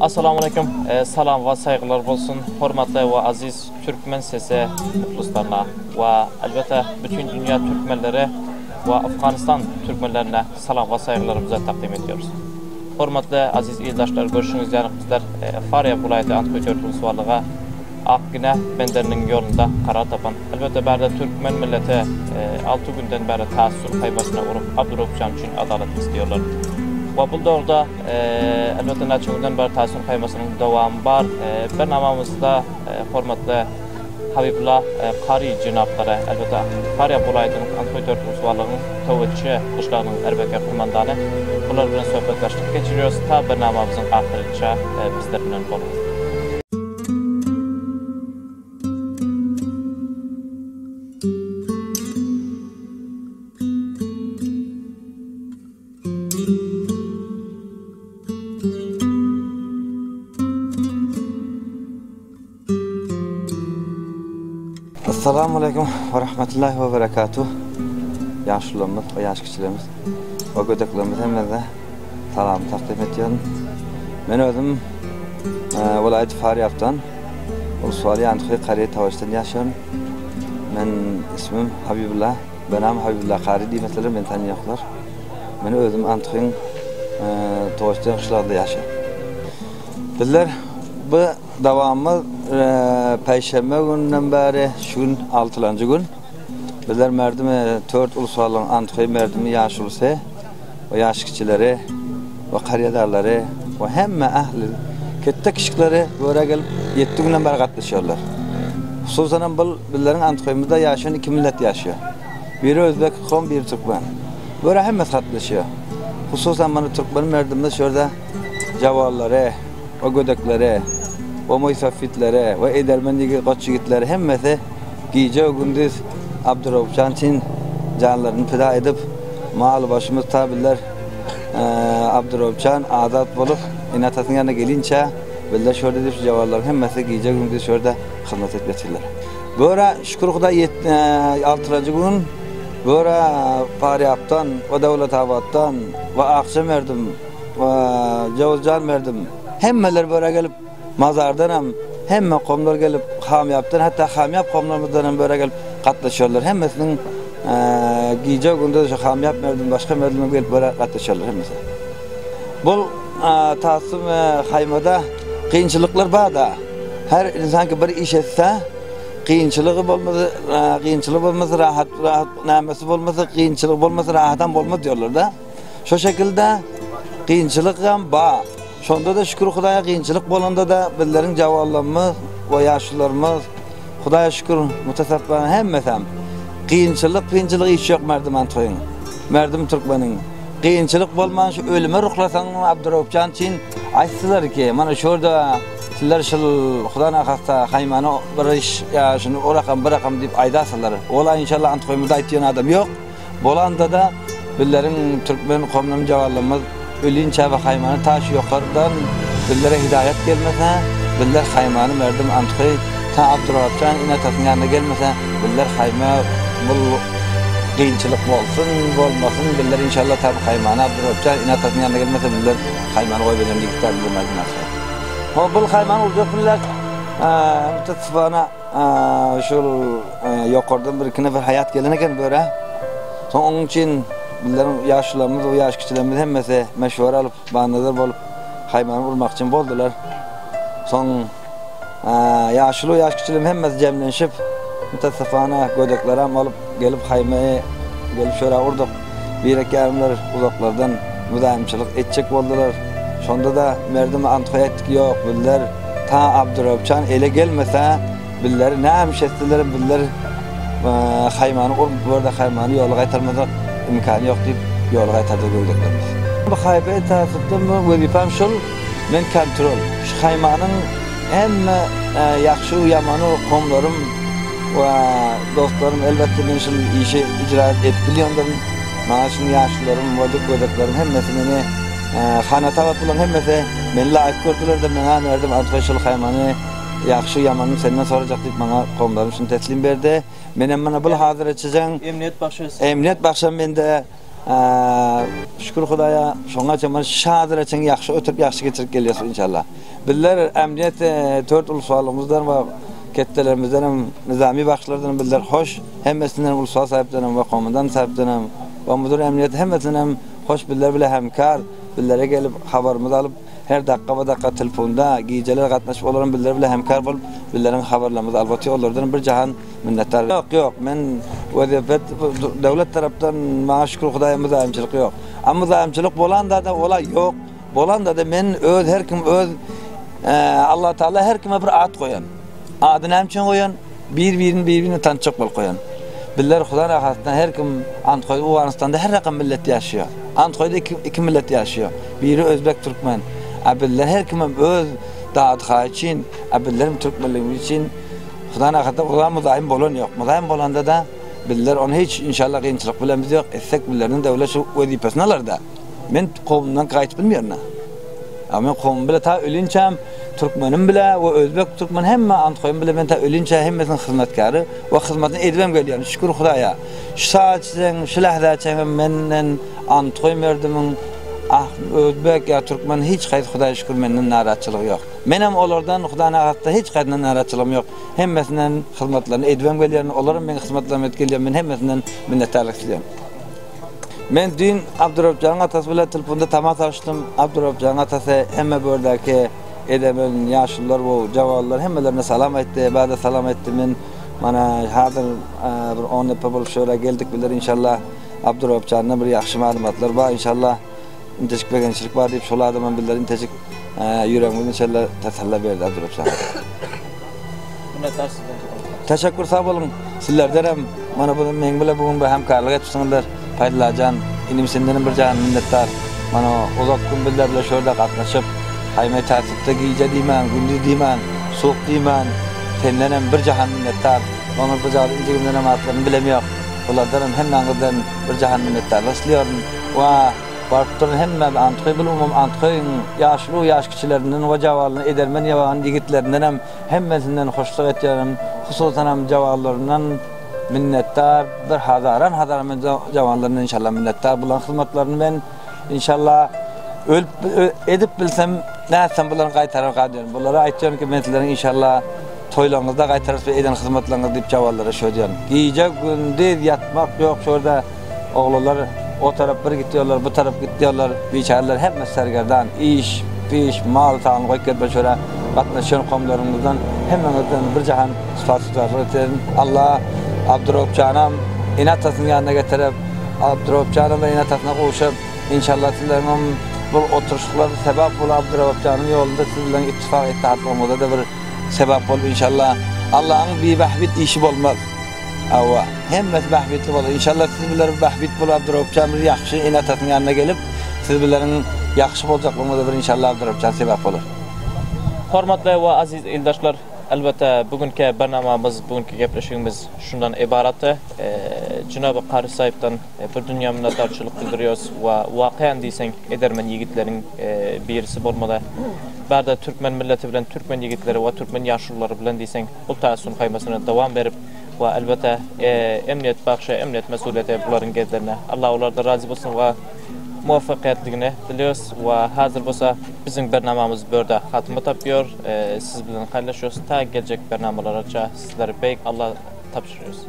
Assalamu alaikum. Salam ve saygılar olsun. Hormatlı ve aziz Türkmen sesi muhlislarına ve elbette bütün dünya Türkmenleri ve Afganistan Türkmenlerine salam ve saygılarımızı takdim ediyoruz. Hormatlı aziz ildaşlar, görüşünüz yani bizler Fariya Bulayeti Antikoy Törtülüsü Akgine benderinin yolunda karar tapan. Elbette berde Türkmen milleti 6 günden beri tahassür kaymasına uğrup Abdurrahman için adalet istiyorlar. Ve bu doğruda elbette naçınızdan beri tahassür kaymasının devamı var. Ben namamızda hormatlı Habibullah Qari cinapları, elbette Fariya Bulayeti'nin Antikoy Törtülüsü tövbetçi kışlarının erbeke kumandanı. Bunlar bilen sohbetleştik geçiriyoruz. Ta bir namamızın ahiriçe bizler bilen olun. Assalamu alaikum ve rahmetullahi ve berekatuh. Yaşlılarımız ve yaş kişilerimiz ve gödeklerimiz hemmeде salam takdim ediyorum. Ben özüm Vilayet Fariyap'tan Ulusali Antikoy Qari Tavaş'tan yaşıyorum. Ben ismim Habibullah. Benim Habibullah Qari diyemetler ben tanıyaklar. Ben özüm Antikoy'un Tavaş'tan kışlarda yaşıyorum. Bizler bu devamı Perşembe gününden beri şu gün 6. gün bizler merdimi 4 ulusalın Antikoy merdimi yaşlısı ve yaş kişileri ve kariyedarları ve hemme ahli kette kişileri böyle gelip 7 günden beri katlaşıyorlar. Hususan bu bizlerin Antikoy'umuzda yaşayan 2 millet yaşıyor. Biri Özbek, biri Türkmen. Böyle hemme katlaşıyor. Hususan bana Türkmen merdimde şurada cavalları ve gödekleri ve muysaffitlere ve edermendeki koç yiğitleri hemmesi gece gündüz Abdurrahman için canlarını feda edip mal başımız tabirler Abdurrahman adat bulup inatasının yanına gelince bizler şurada deyip cavalların hemmesi gece gündüz şurada hizmet etmesiler. Böyle şükür Huda 6. gün böyle Fariyap'tan ve Devletabad'dan ve Akşam verdim ve Cavuzcan verdim hemmeler böyle gelip mazardan hem komlar gelip Hamyap'tan hatta Hamyap komlarımızdan böyle gelip katlaşıyorlar. Hemmesinin gece gündüz şu Hamyap merdim başka merdime gelip böyle katlaşıyorlar hemmesi. Bu tasım haymada kıyınçılıklar var da her insan ki bir iş etse kıyınçılığı olmaz, rahat namesi olmaz, kıyınçılık olmaz, rahattan olmaz diyorlar da. Şu şekilde kıyınçılık var. Sonda da şükür Hudaya kıyınçılık bolanda da bizlerin cavallarımız ve yaşlılarımız Hudaya şükür mutasarriflerine hemmesem kıyınçılık hiç yok merdim Antikoy'un, merdim Türkmen'in. Kıyınçılık bolman şu ölüme ruhlasan Abdurrahman için açtılar ki mana şurada sizler şu Hudana hasta haymanı bir iş ya şunu o rakam deyip aydasılar. Ola inşallah Antikoy'umuzda aytiyan adam yok. Bolanda da bizlerin Türkmen komnum cavallarımız ölünce ve haymanı taşı yukarıdan bizlere hidayet gelmese, bizler haymanı merdim Antikoy ta Abdurrahman inatasının yanına gelmese, bizler hayma bu kıyınçılık olmasın, bizler inşallah tabi haymanı Abdurrahman inatasının yanına gelmese, bizler haymanı koy benim diktar bilmezdim aslında. Bu haymanı olacak bizler mütesifana şu yukarıdan bir iki nefer hayat geleneken böyle. Son onun için bizlerin yaşlılarımız ve yaş kişilerimiz hemmesi meşvur alıp, bağnazar bolup haymanı vurmak için boldular. Son yaşlı yaş kişilerimiz hemmesi cemlenşip mütesifana gödekleri alıp gelip haymayı gelip şöyle vurduk. Bir iki yarımlar uzaklardan müdahimçilik edecek boldular. Sonda da merdime Antikoy ettik yok. Bizler ta Abdurrahman ele gelmese bizler ne hemşestiler bizler haymanı burada haymanı yolu kaytarmadı imkanı yok deyip yolu kaytardı gördüklerimiz. Bu haybe tasıttım vazifem şul men kontrol. Şu haymanın hem yaxşı yamanı komlarım ve dostlarım elbette men şu işi icra edip bilyondan maaşın yaşlılarım ve gördüklerim hemmesi beni xanatavat bulan hemmesi men layık gördüler de men verdim Antikoy şul haymanı yaxşı yamanın senden soracak deyip bana komlarım şunu teslim verdi. Men bana bunu hazır edeceğim. Emniyet başçısı. Emniyet başçım ben de şükür Hudaya şoňa çaman şadyr için ýaxşy ötüp ýaxşy geçirip gelýär inşallah. Bizler emniyet dört ulusalymyzdan we ketdelerimizden hem nizami başlardan bizler hoş hemmesinden ulusal sahiplerim we komandan sahiplerim we müdür emniyet hemmesinden hoş bizler bile hemkar bizlere gelip habarımızı alıp her dakika telefonda geceler gatnaşyp olaran bizler bile hemkar bolup bizlerin habarlarymyzy albaty ollardan bir jahan minnettar. Yok men wezifet devlet tarapdan maňa şükür Hudaýa müzayimçilik yok. Amma müzayimçilik bolanda da ola yok. Bolanda da men öz her kim öz Allah Taala her kime bir ad koyan. Adyny hem üçin koyan, bir-birini tanıçyk bol koyan. Bizler Hudaýa rahmatynda her kim Antkoy Uganistanda her rakam millet ýaşaýar. Antkoyda iki millet ýaşaýar. Biri Özbek Türkmen. Abiller her kim öz daatha için, abiller Türkmenligi için Hudaýa rahmatynda mudaýim bolan ýok. Mudaýim bolanda da bizler onu hiç inşallah kynçylyk bilen biz ýok. Essek bizlerden döwlet şu wezipesini alarda. Men gowumdan gaýtyp bilmeýärna. Ama gowum bile ta ölünçem Türkmenim bile ve Özbek Türkmen hemme Antkoyum bile ben ta ölünçe hemmesinin hizmetkary ve hizmetini edibem gelýär. Şükür Hudaýa. Şu saatçyň, şu lahzaçyň menden Antkoyum berdimin Özbek ya Türkmen hiç gaýt Hudaýa şükür menden narahatçylyk ýok. Menem olardan Hudaýa hatda hiç gaýtdan narahatçylygym ýok. Hemmesinden hizmetlerini edibem gelýär. Olaryň men hizmetlerimi etgelýär. Men hemmesinden minnetdarlyk dileýär. Men dün Abdurrahman atasy bilen telefonda tamas açtım. Abdurrahman atasy hemme bördäki edemen yaşlılar bu javallar hemmelerine salam etti. Bada salam etti. Men mana hazır bir 10 nepe bolup şöyle geldik biler inşallah Abdurrahman'a bir ýaxşy maglumatlar bar inşallah. İntejik begençilik bar diýip şol adamam biler intejik yüreğimden inşallah tasalla berdi Abdurrahman. Teşekkür sağ olun. Sizlerden hem mana bu men bilen bugün bir hemkarlyk etipsiňizler. Paýdalajan inimsinden bir jahan minnettar. Mana uzak gün bizler bilen şurada gatnaşyp haýmy tartipde giýje diýmän, gündüz diýmän, soğuk diýmän, senden bir jahan minnettar. Ona bu jahan injigimden amatlaryny bilemýär. Olardan hemmäňizden bir jahan minnettar. Başlaýaryn we barpdyr hemme Antkoy bilen Antkoyň ýaşly ýaş kiçilerinden we jawalyny edermen ýawan digitlerinden hem hemmesinden hoşluk etýärem. Hususan hem jawallarynyň minnettar bir hazaran jawanlaryna inşallah minnettar bulan hizmetlerini ben inşallah ölüp edip bilsem näsem bulan gaýtarar gaýdyň. Bulara aýtýarym ki men sizleriň inşallah toýlaryňyzda gaýtaryp eden hizmetleriniz diýip jawallara şöýdýär. Giýje gündüz ýatmak ýok şurada oglanlar o tarap bir gitýärler, bu tarap gitýärler. Biçarlar hemme sergerdan iş, piş, mal taýyny goýup şöyle gatnaşan gowmlarymyzdan hemmeňizden bir jahan syfatlar eten. Allah Abdurrahman'am inatasyny ýanyna getirip Abdurrahman'am we inatasyna goşup inşallah sizleriň bu oturuşlar sebäp bolup Abdurrahman'ın ýolunda siz bilen ittifak etdiňizde da bir sebäp bolup inşallah Allah'ın bir bahbit işi bolmaz. Awa hemmesi bahbitli bolar. İnşallah siz bilen bahbit bolup Abdurrahman'ın ýaxşy inatasyny ýanyna gelip siz bilen ýaxşy boljaklygynda bir inşallah Abdurrahman sebäp bolar. Hormatly we aziz ildaşlar, elbette bugünkü bernamamız, bugünkü gepleşigimiz şundan ibaratı. Cenab-ı Qari sahipten bir dünya minnetdarçylyk bildiriyoruz ve wakaýan diýseň edermen yigitleriň birisi bolmaly. Bärde Türkmen milleti bilen Türkmen yigitleri we Türkmen ýaşlylary bilen diýseň bu taýsyn haýmasyna dowam berip we elbette emniyet bagşy, emniyet mesuliýeti bularyň gezlerine Allah olarda razy bolsun we muvaffakiyetligini diliyoruz ve hazır bolsa bizim bernamamız burada hatmy tapýar. Siz bilen haýrlaşýarys. Ta gelecek bernamalarça sizlere beyk Allah tapşyrýarys.